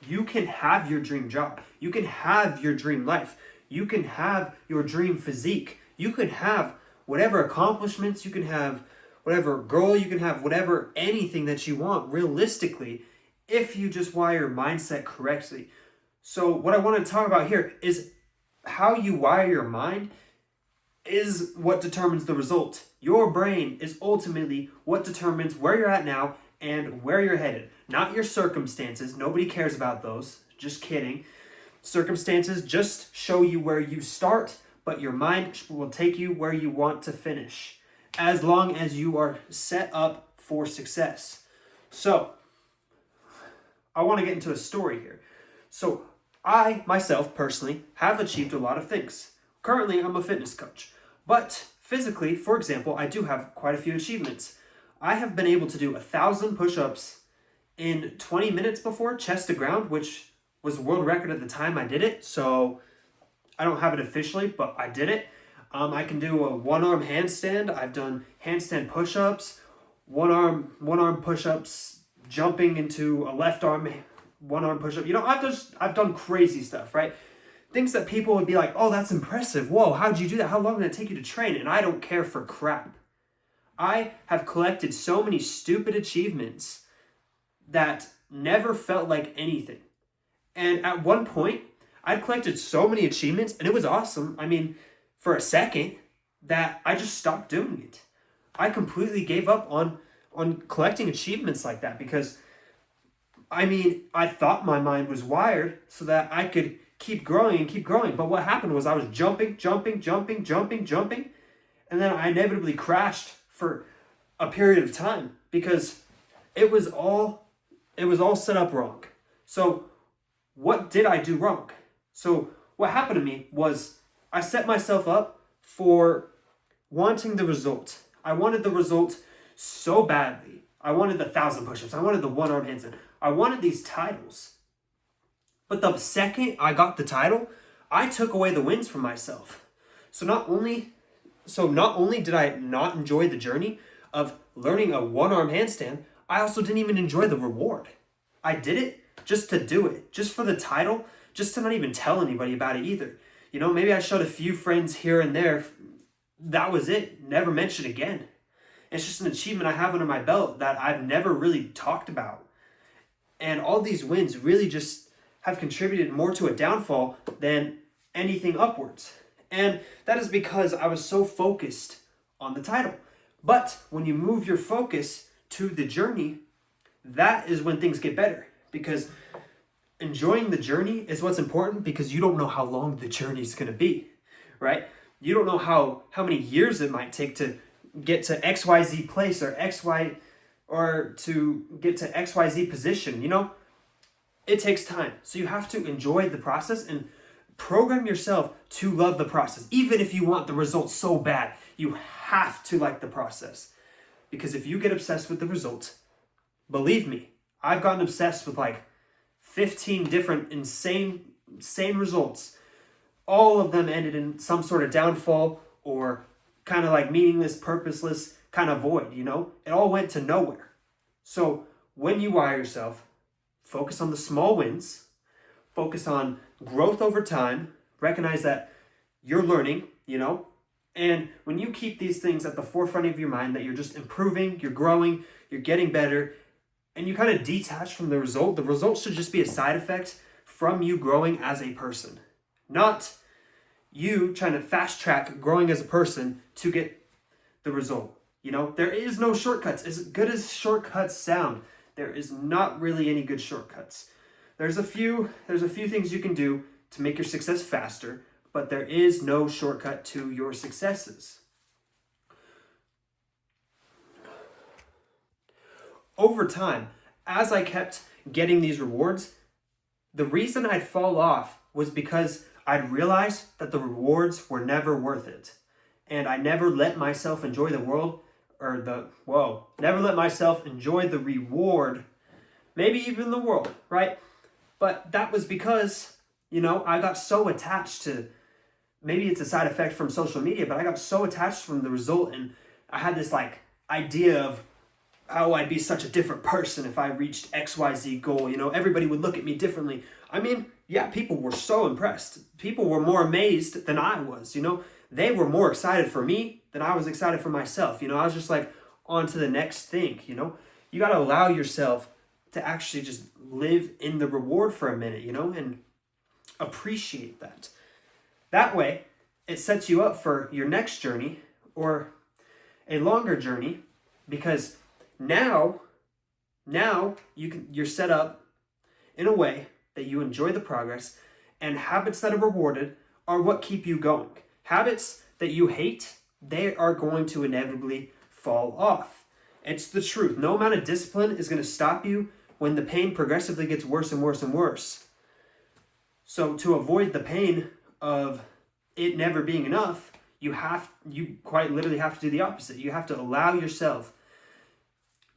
You can have your dream job. You can have your dream life. You can have your dream physique. You can have whatever accomplishments, you can have whatever goal, you can have whatever, anything that you want realistically if you just wire your mindset correctly. So what I want to talk about here is how you wire your mind is what determines the result. Your brain is ultimately what determines where you're at now and where you're headed. Not your circumstances. Nobody cares about those. Just kidding. Circumstances just show you where you start, but your mind will take you where you want to finish, as long as you are set up for success. So, I want to get into a story here. So, I, myself, personally, have achieved a lot of things. Currently, I'm a fitness coach. But physically, for example, I do have quite a few achievements. I have been able to do 1,000 push-ups in 20 minutes before, chest to ground, which was the world record at the time I did it. So I don't have it officially, but I did it. I can do a one-arm handstand. I've done handstand push-ups, one-arm push-ups, jumping into a left arm one-arm push-up. I've done crazy stuff, right? Things that people would be like, oh, that's impressive. Whoa, how'd you do that? How long did it take you to train? And I don't care for crap. I have collected so many stupid achievements that never felt like anything. And at one point, I'd collected so many achievements, and it was awesome. I mean, for a second, that I just stopped doing it. I completely gave up on collecting achievements like that because, I mean, I thought my mind was wired so that I could keep growing and keep growing. But what happened was I was jumping, and then I inevitably crashed for a period of time because it was all set up wrong. So what did I do wrong? So what happened to me was I set myself up for wanting the result. I wanted the result so badly. I wanted the 1,000 push-ups. I wanted the one-arm handstand. I wanted these titles. But the second I got the title, I took away the wins from myself. So not only did I not enjoy the journey of learning a one-arm handstand, I also didn't even enjoy the reward. I did it just to do it, just for the title, just to not even tell anybody about it either. You know, maybe I showed a few friends here and there. That was it. Never mentioned again. It's just an achievement I have under my belt that I've never really talked about. And all these wins really just have contributed more to a downfall than anything upwards. And that is because I was so focused on the title. But when you move your focus to the journey, that is when things get better. Because enjoying the journey is what's important, because you don't know how long the journey is going to be, right? You don't know how many years it might take to get to XYZ place or to get to XYZ position, you know? It takes time. So you have to enjoy the process and program yourself to love the process. Even if you want the results so bad, you have to like the process. Because if you get obsessed with the results, believe me, I've gotten obsessed with like 15 different insane results. All of them ended in some sort of downfall or kind of like meaningless, purposeless kind of void, you know? It all went to nowhere. So when you wire yourself, focus on the small wins, focus on growth over time, recognize that you're learning, you know? And when you keep these things at the forefront of your mind, that you're just improving, you're growing, you're getting better, and you kind of detach from the result should just be a side effect from you growing as a person. Not you trying to fast track growing as a person to get the result. You know, there is no shortcuts. As good as shortcuts sound, there is not really any good shortcuts. There's a few things you can do to make your success faster, but there is no shortcut to your successes. Over time, as I kept getting these rewards, the reason I'd fall off was because I'd realized that the rewards were never worth it. And I never let myself enjoy never let myself enjoy the reward, maybe even the world, right? But that was because, you know, I got so attached to, maybe it's a side effect from social media, but I got so attached from the result, and I had this like idea of oh, I'd be such a different person if I reached XYZ goal. You know, everybody would look at me differently. I mean, yeah, people were so impressed. People were more amazed than I was, you know. They were more excited for me than I was excited for myself. You know, I was just like, on to the next thing, you know. You got to allow yourself to actually just live in the reward for a minute, you know, and appreciate that. That way, it sets you up for your next journey or a longer journey, because now you're set up in a way that you enjoy the progress, and habits that are rewarded are what keep you going. Habits that you hate, they are going to inevitably fall off. It's the truth. No amount of discipline is going to stop you when the pain progressively gets worse and worse and worse. So to avoid the pain of it never being enough, you quite literally have to do the opposite. You have to allow yourself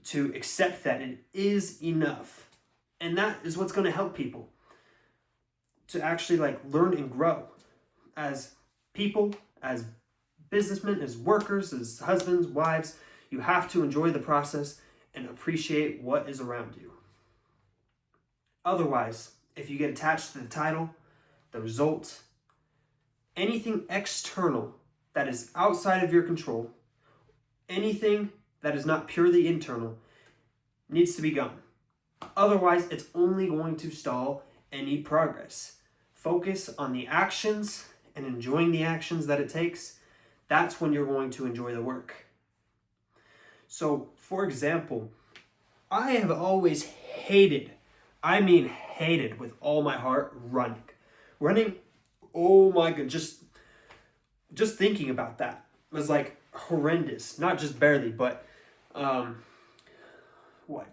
to accept that it is enough. And that is what's going to help people to actually like learn and grow as people, as businessmen, as workers, as husbands, wives. You have to enjoy the process and appreciate what is around you. Otherwise, if you get attached to the title, the result, anything external that is outside of your control, anything that is not purely internal, needs to be gone. Otherwise, it's only going to stall any progress. Focus on the actions and enjoying the actions that it takes. That's when you're going to enjoy the work. So, for example, I have always hated with all my heart, running. Running, oh my god, just thinking about that was like horrendous. Not just barely, but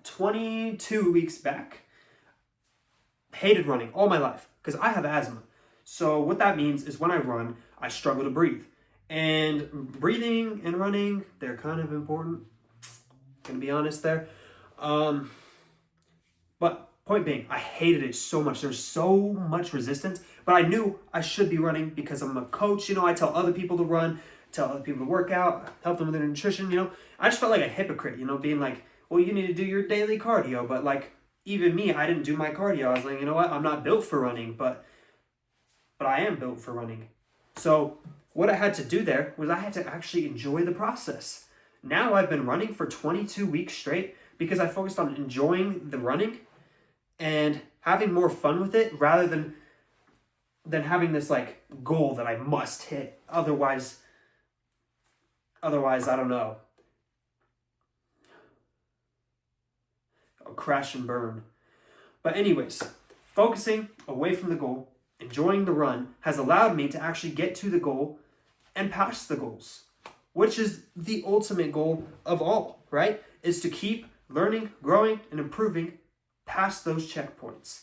22 weeks back, hated running all my life because I have asthma. So what that means is when I run, I struggle to breathe. And breathing and running, they're kind of important. Gonna be honest there. But point being, I hated it so much. There's so much resistance, but I knew I should be running because I'm a coach. You know, I tell other people to run, tell other people to work out, help them with their nutrition. You know, I just felt like a hypocrite, you know, being like, well, you need to do your daily cardio. But like, even me, I didn't do my cardio. I was like, you know what? I'm not built for running, but I am built for running. So what I had to do there was I had to actually enjoy the process. Now I've been running for 22 weeks straight because I focused on enjoying the running and having more fun with it rather than having this like goal that I must hit. Otherwise, I don't know. I'll crash and burn. But anyways, focusing away from the goal, enjoying the run has allowed me to actually get to the goal and pass the goals, which is the ultimate goal of all, right? Is to keep learning, growing, and improving past those checkpoints.